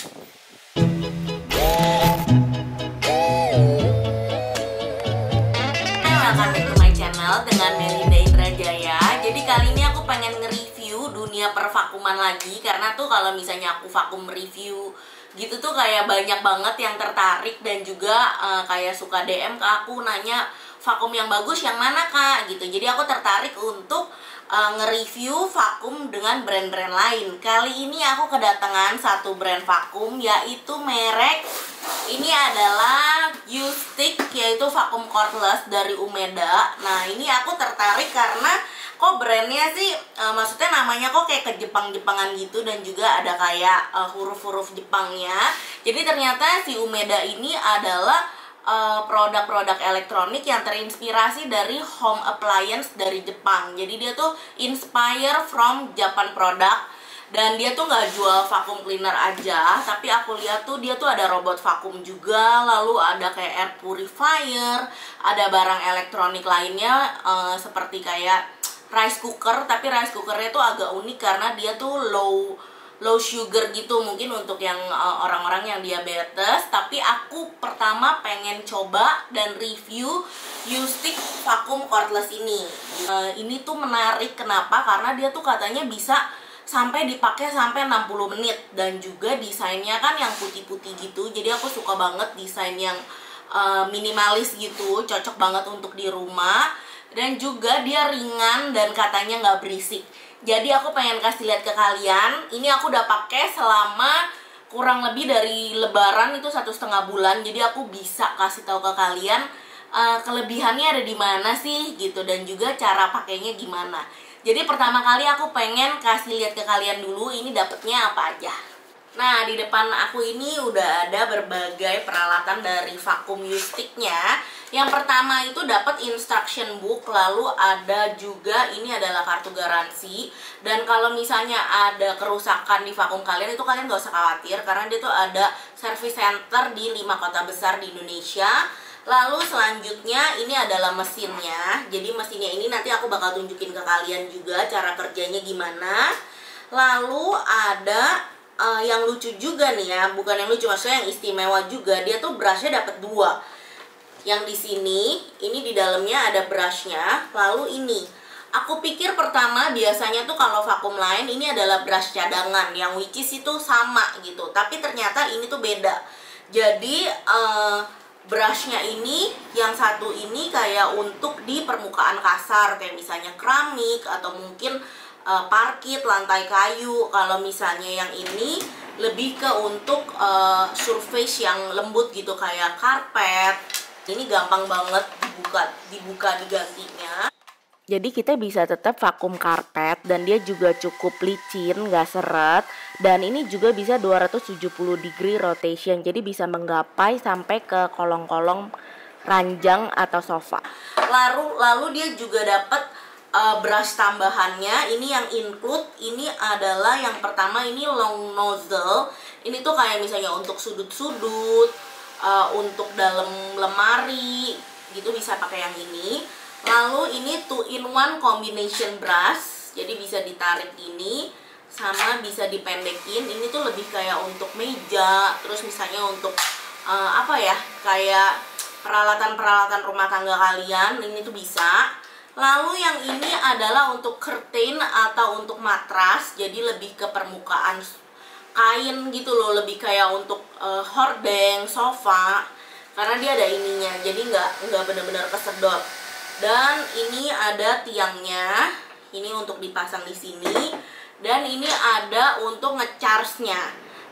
Welcome back to my channel dengan Melinda Indrajaya. Jadi kali ini aku pengen nge-review dunia pervakuman lagi. Karena tuh kalau misalnya aku vakum review gitu tuh kayak banyak banget yang tertarik. Dan juga kayak suka DM ke aku nanya, vakum yang bagus yang mana kak? Gitu. Jadi aku tertarik untuk nge-review vakum dengan brand-brand lain. Kali ini aku kedatangan satu brand vakum, yaitu merek ini adalah U-Stick, yaitu vakum cordless dari Umeda. Nah ini aku tertarik karena kok brandnya sih maksudnya namanya kok kayak ke Jepang-Jepangan gitu, dan juga ada kayak huruf-huruf Jepangnya. Jadi ternyata si Umeda ini adalah produk-produk elektronik yang terinspirasi dari home appliance dari Jepang. Jadi dia tuh inspire from Japan product. Dan dia tuh nggak jual vacuum cleaner aja, tapi aku lihat tuh dia tuh ada robot vakum juga, lalu ada kayak air purifier, ada barang elektronik lainnya seperti kayak rice cooker, tapi rice cookernya tuh agak unik karena dia tuh low sugar gitu, mungkin untuk yang orang-orang yang diabetes. Tapi aku pertama pengen coba dan review U-Stick vacuum cordless ini. Ini tuh menarik, kenapa? Karena dia tuh katanya bisa sampai dipakai sampai 60 menit, dan juga desainnya kan yang putih-putih gitu. Jadi aku suka banget desain yang minimalis gitu, cocok banget untuk di rumah. Dan juga dia ringan dan katanya nggak berisik. Jadi aku pengen kasih lihat ke kalian. Ini aku udah pakai selama kurang lebih dari Lebaran, itu 1,5 bulan. Jadi aku bisa kasih tahu ke kalian kelebihannya ada di mana sih gitu, dan juga cara pakainya gimana. Jadi pertama kali aku pengen kasih lihat ke kalian dulu ini dapetnya apa aja. Nah di depan aku ini udah ada berbagai peralatan dari vacuum U-Stick-nya. Yang pertama itu dapat instruction book, lalu ada juga ini adalah kartu garansi. Dan kalau misalnya ada kerusakan di vakum kalian, itu kalian gak usah khawatir karena dia tuh ada service center di 5 kota besar di Indonesia. Lalu selanjutnya ini adalah mesinnya. Jadi mesinnya ini nanti aku bakal tunjukin ke kalian juga cara kerjanya gimana. Lalu ada yang lucu juga nih ya, bukan yang lucu, maksudnya yang istimewa juga. Dia tuh brushnya dapat 2. Yang di sini, ini di dalamnya ada brushnya. Lalu ini, aku pikir pertama biasanya tuh kalau vakum lain ini adalah brush cadangan, yang which is itu sama gitu. Tapi ternyata ini tuh beda. Jadi brushnya ini, yang satu ini kayak untuk di permukaan kasar, kayak misalnya keramik atau mungkin parkit, lantai kayu. Kalau misalnya yang ini lebih ke untuk surface yang lembut gitu, kayak karpet. Ini gampang banget dibuka digantinya. Jadi kita bisa tetap vakum karpet, dan dia juga cukup licin, gak seret. Dan ini juga bisa 270 degree rotation, jadi bisa menggapai sampai ke kolong-kolong ranjang atau sofa. Lalu dia juga dapat brush tambahannya. Ini yang include, ini adalah yang pertama ini long nozzle. Ini tuh kayak misalnya untuk sudut-sudut, untuk dalam lemari gitu bisa pakai yang ini. Lalu ini 2-in-1 combination brush, jadi bisa ditarik ini sama bisa dipendekin. Ini tuh lebih kayak untuk meja, terus misalnya untuk apa ya, kayak peralatan-peralatan rumah tangga kalian, ini tuh bisa. Lalu yang ini adalah untuk curtain atau untuk matras, jadi lebih ke permukaan kain gitu loh, lebih kayak untuk hordeng, sofa, karena dia ada ininya, jadi nggak benar-benar kesedot. Dan ini ada tiangnya, ini untuk dipasang di sini, dan ini ada untuk ngecharge-nya.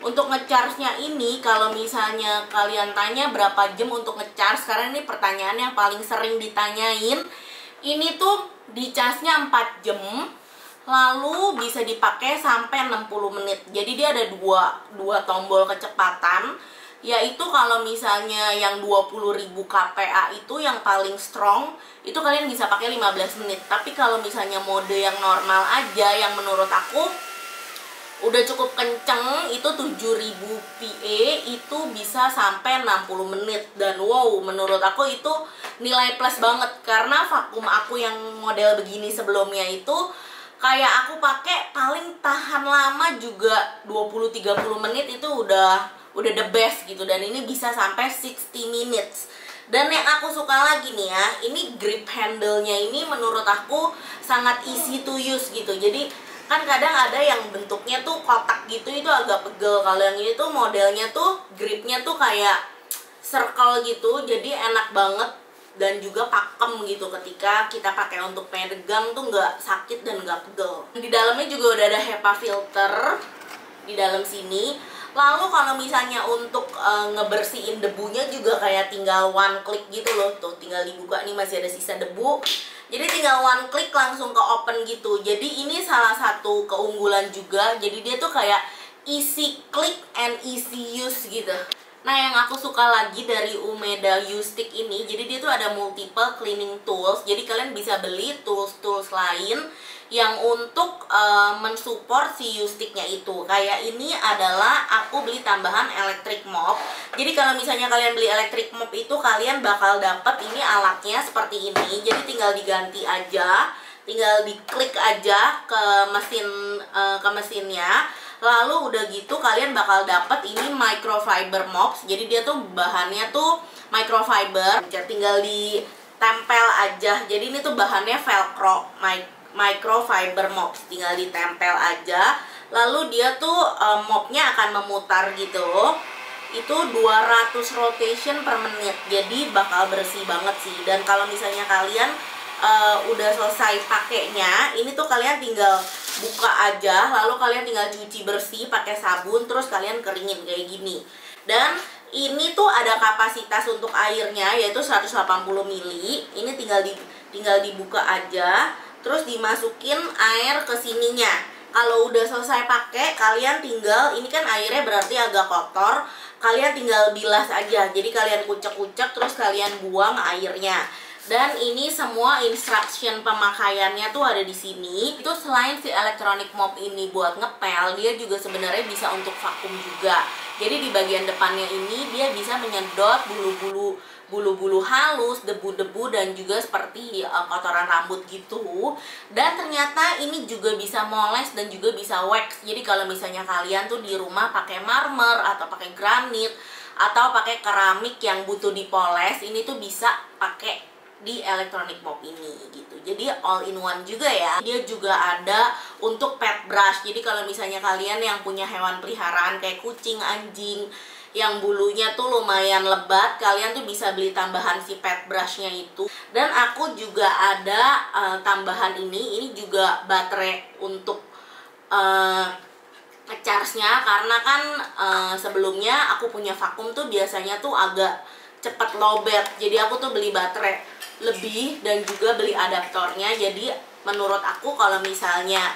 Untuk ngecharge-nya ini, kalau misalnya kalian tanya berapa jam untuk ngecharge, karena ini pertanyaan yang paling sering ditanyain. Ini tuh dicasnya 4 jam, lalu bisa dipakai sampai 60 menit. Jadi dia ada dua tombol kecepatan, yaitu kalau misalnya yang 20.000 kPa itu yang paling strong, itu kalian bisa pakai 15 menit. Tapi kalau misalnya mode yang normal aja, yang menurut aku udah cukup kenceng, itu 7000 PA, itu bisa sampai 60 menit. Dan wow, menurut aku itu nilai plus banget, karena vakum aku yang model begini sebelumnya itu kayak aku pakai paling tahan lama juga 20-30 menit itu udah the best gitu. Dan ini bisa sampai 60 minutes. Dan yang aku suka lagi nih ya, ini grip handle-nya ini menurut aku sangat easy to use gitu. Jadi kan kadang ada yang bentuknya tuh kotak gitu, itu agak pegel. Kalau yang ini tuh modelnya tuh gripnya tuh kayak circle gitu, jadi enak banget dan juga pakem gitu ketika kita pakai untuk pegang tuh nggak sakit dan nggak pegel. Di dalamnya juga udah ada HEPA filter di dalam sini. Lalu kalau misalnya untuk ngebersihin debunya juga kayak tinggal one click gitu loh. Tuh tinggal dibuka nih, masih ada sisa debu. Jadi tinggal one click langsung ke open gitu. Jadi ini salah satu keunggulan juga. Jadi dia tuh kayak easy click and easy use gitu. Nah, yang aku suka lagi dari Umeda U-Stick ini, jadi dia tuh ada multiple cleaning tools. Jadi kalian bisa beli tools-tools lain yang untuk mensupport si U-Sticknya itu. Kayak ini adalah aku beli tambahan electric mop. Jadi kalau misalnya kalian beli electric mop itu, kalian bakal dapet ini alatnya seperti ini. Jadi tinggal diganti aja, tinggal diklik aja ke mesinnya. Lalu udah gitu kalian bakal dapet ini microfiber mops. Jadi dia tuh bahannya tuh microfiber, tinggal ditempel aja. Jadi ini tuh bahannya velcro, microfiber mops, tinggal ditempel aja. Lalu dia tuh mopnya akan memutar gitu. Itu 200 rotation per menit. Jadi bakal bersih banget sih. Dan kalau misalnya kalian udah selesai pakainya, ini tuh kalian tinggal buka aja, lalu kalian tinggal cuci bersih pakai sabun, terus kalian keringin kayak gini. Dan ini tuh ada kapasitas untuk airnya yaitu 180 ml. Ini tinggal dibuka aja, terus dimasukin air ke sininya. Kalau udah selesai pakai, kalian tinggal, ini kan airnya berarti agak kotor, kalian tinggal bilas aja. Jadi kalian kucek-kucek terus kalian buang airnya. Dan ini semua instruction pemakaiannya tuh ada di sini. Itu selain si electronic mop ini buat ngepel, dia juga sebenarnya bisa untuk vakum juga. Jadi di bagian depannya ini dia bisa menyedot bulu-bulu halus, debu-debu, dan juga seperti kotoran rambut gitu. Dan ternyata ini juga bisa moles dan juga bisa wax. Jadi kalau misalnya kalian tuh di rumah pakai marmer atau pakai granit atau pakai keramik yang butuh dipoles, ini tuh bisa pakai di electronic mop ini gitu. Jadi all in one juga ya. Dia juga ada untuk pet brush. Jadi kalau misalnya kalian yang punya hewan peliharaan kayak kucing, anjing yang bulunya tuh lumayan lebat, kalian tuh bisa beli tambahan si pet brushnya itu. Dan aku juga ada tambahan ini juga baterai untuk ngecharge-nya, karena kan sebelumnya aku punya vakum tuh biasanya tuh agak cepet lowbat. Jadi aku tuh beli baterai lebih dan juga beli adaptornya. Jadi menurut aku kalau misalnya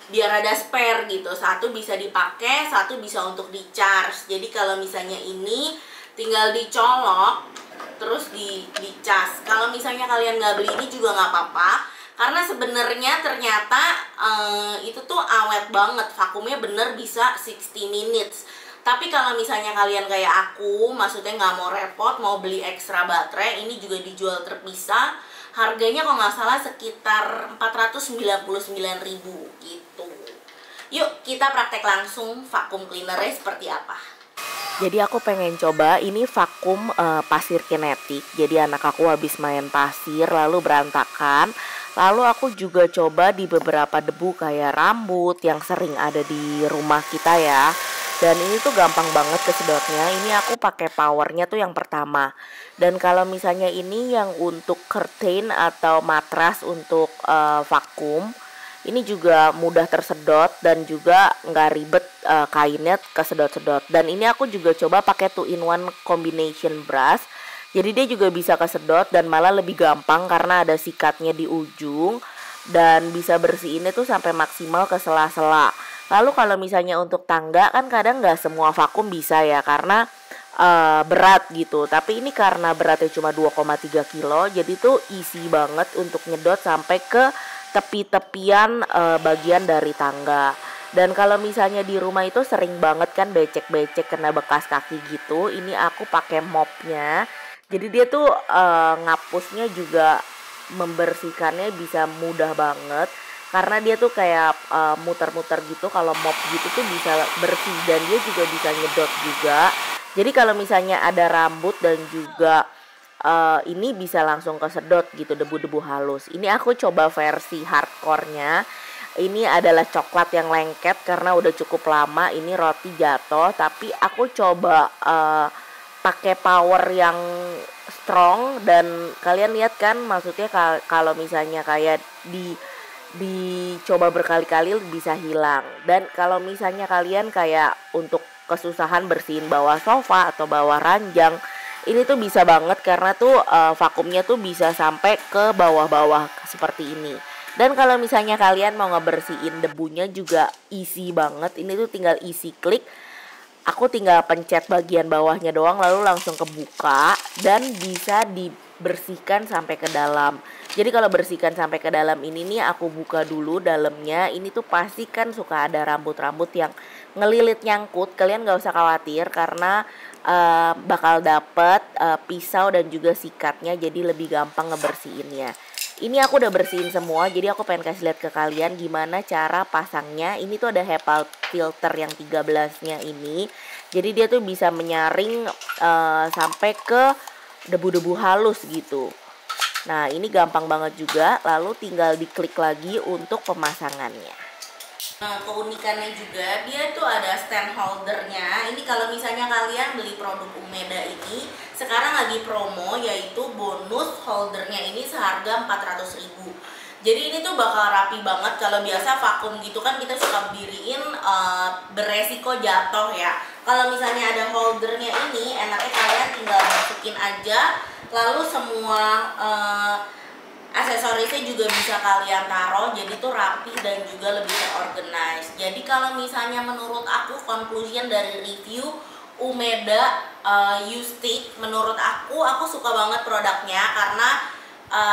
biar ada spare gitu, satu bisa dipakai, satu bisa untuk di-charge. Jadi kalau misalnya ini tinggal dicolok terus di-charge. Kalau misalnya kalian nggak beli ini juga nggak apa-apa, karena sebenarnya ternyata itu tuh awet banget, vakumnya bener bisa 60 minutes. Tapi kalau misalnya kalian kayak aku, maksudnya nggak mau repot, mau beli ekstra baterai, ini juga dijual terpisah. Harganya kalau nggak salah sekitar 499.000 gitu. Yuk kita praktek langsung vakum cleanernya seperti apa. Jadi aku pengen coba ini vakum pasir kinetik. Jadi anak aku habis main pasir lalu berantakan. Lalu aku juga coba di beberapa debu kayak rambut yang sering ada di rumah kita ya. Dan ini tuh gampang banget kesedotnya. Ini aku pakai powernya tuh yang pertama. Dan kalau misalnya ini yang untuk curtain atau matras untuk vakum, ini juga mudah tersedot dan juga nggak ribet kainnya kesedot-sedot. Dan ini aku juga coba pakai 2-in-1 combination brush. Jadi dia juga bisa kesedot dan malah lebih gampang karena ada sikatnya di ujung. Dan bisa bersihinnya tuh sampai maksimal ke sela-sela. Lalu kalau misalnya untuk tangga kan kadang nggak semua vakum bisa ya karena berat gitu. Tapi ini karena beratnya cuma 2,3 kilo, jadi tuh easy banget untuk nyedot sampai ke tepi-tepian bagian dari tangga. Dan kalau misalnya di rumah itu sering banget kan becek-becek kena bekas kaki gitu, ini aku pakai mopnya. Jadi dia tuh ngapusnya juga membersihkannya bisa mudah banget. karena dia tuh kayak muter-muter gitu. Kalau mop gitu tuh bisa bersih dan dia juga bisa nyedot juga. Jadi kalau misalnya ada rambut dan juga ini bisa langsung kesedot gitu debu-debu halus. Ini aku coba versi hardcore-nya. Ini adalah coklat yang lengket karena udah cukup lama ini roti jatuh, tapi aku coba pakai power yang strong. Dan kalian lihat kan, maksudnya kalau misalnya kayak dicoba berkali-kali bisa hilang. Dan kalau misalnya kalian kayak untuk kesusahan bersihin bawah sofa atau bawah ranjang, ini tuh bisa banget karena tuh vakumnya tuh bisa sampai ke bawah-bawah seperti ini. Dan kalau misalnya kalian mau ngebersihin debunya juga easy banget. Ini tuh tinggal easy klik. Aku tinggal pencet bagian bawahnya doang lalu langsung kebuka dan bisa dibersihkan sampai ke dalam. Jadi kalau bersihkan sampai ke dalam ini nih, aku buka dulu dalamnya. Ini tuh pasti kan suka ada rambut-rambut yang ngelilit nyangkut. Kalian gak usah khawatir karena bakal dapet pisau dan juga sikatnya, jadi lebih gampang ngebersihinnya. Ini aku udah bersihin semua, jadi aku pengen kasih lihat ke kalian gimana cara pasangnya. Ini tuh ada HEPA filter yang 13-nya ini. Jadi dia tuh bisa menyaring sampai ke debu-debu halus gitu. Nah, ini gampang banget juga, lalu tinggal diklik lagi untuk pemasangannya. Nah, keunikannya juga dia tuh ada stand holdernya. Ini kalau misalnya kalian beli produk Umeda ini sekarang lagi promo, yaitu bonus holdernya ini seharga 400.000. Jadi ini tuh bakal rapi banget. Kalau biasa vakum gitu kan kita suka berdiriin beresiko jatuh ya. Kalau misalnya ada holdernya ini, enaknya kalian tinggal masukin aja, lalu semua aksesorisnya juga bisa kalian taruh, jadi tuh rapi dan juga lebih terorganize. Jadi kalau misalnya menurut aku, conclusion dari review Umeda U-Stick, menurut aku suka banget produknya karena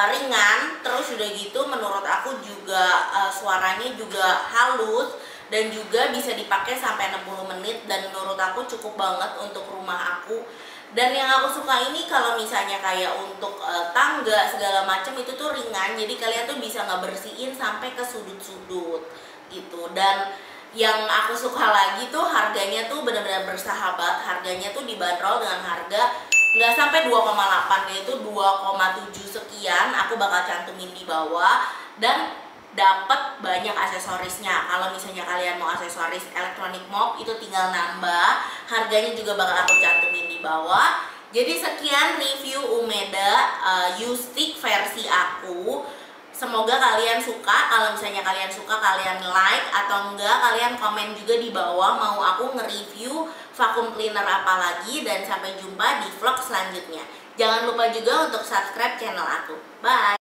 ringan, terus udah gitu menurut aku juga suaranya juga halus dan juga bisa dipakai sampai 60 menit dan menurut aku cukup banget untuk rumah aku. Dan yang aku suka ini kalau misalnya kayak untuk tangga segala macam itu tuh ringan, jadi kalian tuh bisa ngebersihin sampai ke sudut-sudut gitu. Dan yang aku suka lagi tuh harganya tuh benar-benar bersahabat. Harganya tuh dibanderol dengan harga nggak sampai 2,8, yaitu 2,7 sekian. Aku bakal cantumin di bawah dan dapat banyak aksesorisnya. Kalau misalnya kalian mau aksesoris elektronik mop itu tinggal nambah. Harganya juga bakal aku cantumin di bawah. Jadi sekian review Umeda U-Stick versi aku. Semoga kalian suka. Kalau misalnya kalian suka, kalian like, atau enggak kalian komen juga di bawah mau aku nge-review vacuum cleaner apa lagi. Dan sampai jumpa di vlog selanjutnya. Jangan lupa juga untuk subscribe channel aku. Bye.